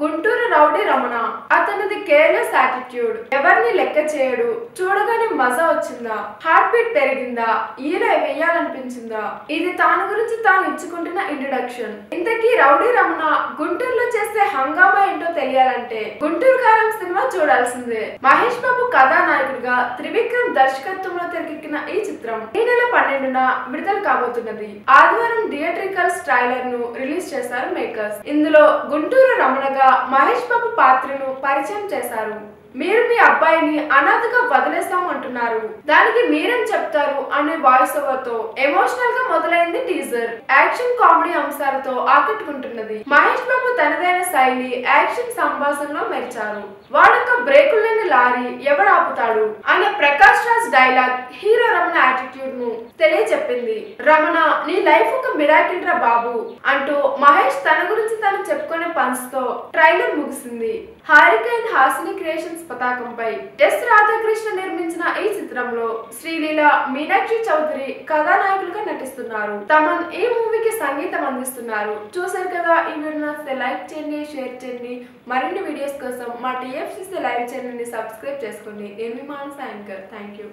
Guntur rowdy Ramana. అతనిది careless attitude. ఎవరిని లెక్క చేయడు. చూడగానే మజా వచ్చిందా, హార్ట్ బీట్ పెరిగిందా, ఈల వేయాలనిపించిందా? ఇది తాను గురించి తాను ఇచ్చుకుంటున్న ఇంట్రడక్షన్. ఇంతకీ రౌడీ రమణ గుంటూరులో చేసే హంగామా ఏంటో తెలియాలంటే గుంటూరు కారం సినిమా చూడాల్సిందే. మహేష్ బాబు కథానాయకుడిగా త్రివిక్రమ్ దర్శకత్వంలో తెరకెక్కిన ఈ చిత్రం ఈ నెల 12న విడుదల కాబోతున్నది. ఆదివారం థియేట్రికల్స్ ట్రైలర్ ను రిలీజ్ చేశారు మేకర్స్. ఇందులో గుంటూరు రమణగా మహేష్ బాబు పాత్రను పరిచయం చేశారు. మీరు మీ అబ్బాయిని అనాథగా వదిలేస్తాం అంటున్నారు, దానికి మీరేం చెప్తారు అనే వాయిస్ ఓవర్ తో ఎమోషనల్ గా మొదలైంది టీజర్. యాక్షన్ కామెడీ అంశాలతో ఆకట్టుకుంటున్నది. మహేష్ బాబు తనదైన శైలి, యాక్షన్ సంభాషణలో మెరిచారు. వాడొక బ్రేకులేని లారీ ఎవడాపుతాడు అనే Prakash Raj dialogue hero Ramana attitude ను తెలియచెప్పింది. రమణ, నీ లైఫ్ ఒక మిరాకిల్ రా బాబు అంటూ మహేష్ తన గురించి తను చెప్పుకునే పంచ్ తో ట్రైలర్ ముగిసింది. హారికైన్ హాసిని క్రియేషన్స్ పతాకంపై ఎస్ రాధాకృష్ణ నిర్మించిన ఈ చిత్రంలో శ్రీలీల, మీనాక్షి చౌదరి కథానాయకులుగా నటిస్తున్నారు. తమన్ ఈ మూవీకి సంగీతం అందిస్తున్నారు. చూసారు కదా, ఈ వీడియో నచ్చితే లైక్ చేయండి, షేర్ చేయండి. మరిన్ని వీడియోస్ కోసం మా TFCC లైవ్ ఛానల్ ని సబ్స్క్రైబ్ చేసుకోండి. నేను మీ మానస యాంకర్. Thank you.